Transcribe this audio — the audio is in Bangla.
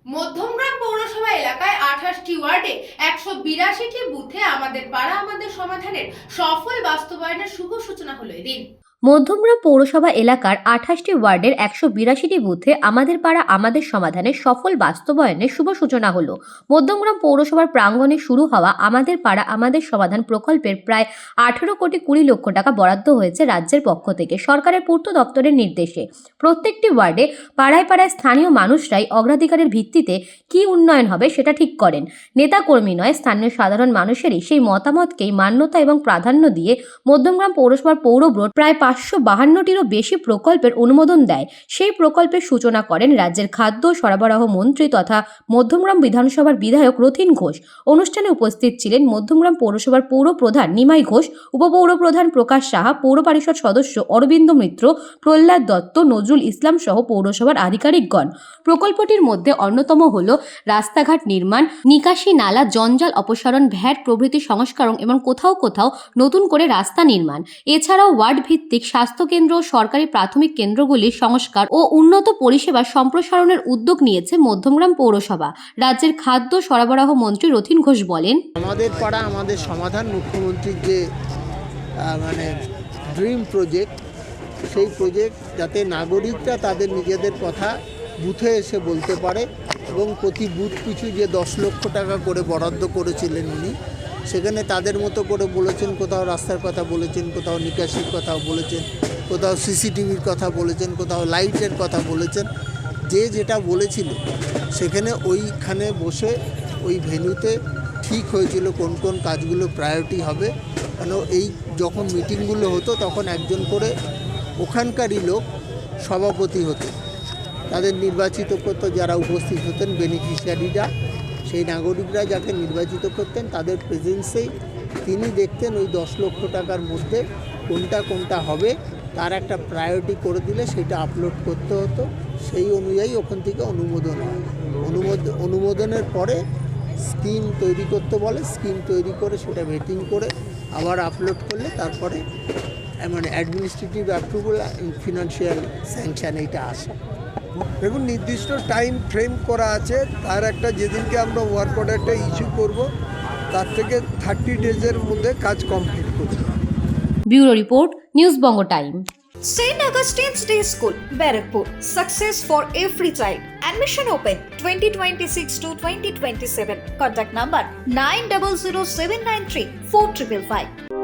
মধ্যমগ্রাম পৌরসভা এলাকায় 28টি ওয়ার্ডে 182টি বুথে আমাদের পাড়া আমাদের সমাধানের সফল বাস্তবায়নের শুভ সূচনা হলো এদিন। মধ্যমগ্রাম পৌরসভা এলাকার 28টি ওয়ার্ডের 182টি বুথে আমাদের পাড়া আমাদের সমাধানের সফল বাস্তবায়নের শুভ সূচনা হলো। মধ্যমগ্রাম পৌরসভার প্রাঙ্গণে শুরু হওয়া আমাদের পাড়া আমাদের সমাধান প্রকল্পের প্রায় 18 কোটি 20 লক্ষ টাকা বরাদ্দ হয়েছে রাজ্যের পক্ষ থেকে সরকারের পূর্ত দপ্তরের নির্দেশে। প্রত্যেকটি ওয়ার্ডে পাড়ায় পাড়ায় স্থানীয় মানুষরাই অগ্রাধিকারের ভিত্তিতে কি উন্নয়ন হবে সেটা ঠিক করেন। নেতা কর্মী নয়, স্থানীয় সাধারণ মানুষেরই সেই মতামতকেই মান্যতা এবং প্রাধান্য দিয়ে মধ্যমগ্রাম পৌরসভার পৌর বোর্ড প্রায় 552টিরও বেশি প্রকল্পের অনুমোদন দেয়। সেই প্রকল্পের সূচনা করেন রাজ্যের খাদ্য সরবরাহ মন্ত্রী তথা মধ্যমগ্রাম বিধানসভার বিধায়ক রথীন ঘোষ। অনুষ্ঠানে উপস্থিত ছিলেন মধ্যমগ্রাম পৌরসভার পৌর প্রধান নিমাই ঘোষ, উপপৌর প্রধান প্রকাশ সাহা, পৌর পরিষদ সদস্য অরবিন্দ মিত্র, প্রহ্লাদ দত্ত, নজরুল ইসলাম সহ পৌরসভার আধিকারিকগণ। প্রকল্পটির মধ্যে অন্যতম হল রাস্তাঘাট নির্মাণ, নিকাশি নালা, জঞ্জাল অপসারণ, ভ্যাট প্রভৃতি সংস্করণ এবং কোথাও কোথাও নতুন করে রাস্তা নির্মাণ। এছাড়াও ওয়ার্ড ভিত্তিক স্বাস্থ্যকেন্দ্র ও সরকারি প্রাথমিক কেন্দ্রগুলির সংস্কার ও উন্নত পরিষেবা সম্প্রসারণের উদ্যোগ নিয়েছে মধ্যমগ্রাম পৌরসভা। রাজ্যের খাদ্য সরবরাহ মন্ত্রী রথীন ঘোষ বলেন, আমাদের পাড়া আমাদের সমাধান মুখ্যমন্ত্রীর যে ড্রিম প্রজেক্ট, সেই প্রজেক্ট যাতে নাগরিকরা তাদের নিজেদের কথা বুথে এসে বলতে পারে এবং প্রতি বুথ পিছু যে 10 লক্ষ টাকা করে বরাদ্দ করেছিলেন উনি, সেখানে তাদের মতো করে বলেছেন, কোথাও রাস্তার কথা বলেছেন, কোথাও নিকাশির কথা বলেছেন, কোথাও সিসিটিভির কথা বলেছেন, কোথাও লাইটের কথা বলেছেন। যে যেটা বলেছিল সেখানে ওইখানে বসে ওই ভেন্যুতে ঠিক হয়েছিল কোন কোন কাজগুলো প্রায়োরিটি হবে। কেন এই যখন মিটিংগুলো হতো তখন একজন করে ওখানকারই লোক সভাপতি হতেন, তাদের নির্বাচিত করতো যারা উপস্থিত হতেন বেনিফিশিয়ারিরা, সেই নাগরিকরা যাকে নির্বাচিত করতেন তাদের প্রেজেন্সেই তিনি দেখতেন ওই 10 লক্ষ টাকার মধ্যে কোনটা কোনটা হবে, তার একটা প্রায়োরিটি করে দিলে সেটা আপলোড করতে হতো। সেই অনুযায়ী ওখান থেকে অনুমোদন হয়। অনুমোদনের পরে স্কিম তৈরি করতে বলে, স্কিম তৈরি করে সেটা ভেটিং করে আবার আপলোড করলে তারপরে অ্যাডমিনিস্ট্রেটিভ অ্যাপ্রুভাল ফিনান্সিয়াল স্যাংশন এইটা আসে। দেখুন, নির্দিষ্ট টাইম ফ্রেম করা আছে, তার একটা যেদিনকে আমরা ওয়ার্ক অর্ডারটা ইস্যু করব তার থেকে 30 ডেজের মধ্যে কাজ কমপ্লিট করতে হবে। Bureau report, news Banga time. St. Augustine's Day School, Barrackpur. Success for every child. Admission open 2026 to 2027. Contact number 900793 4555.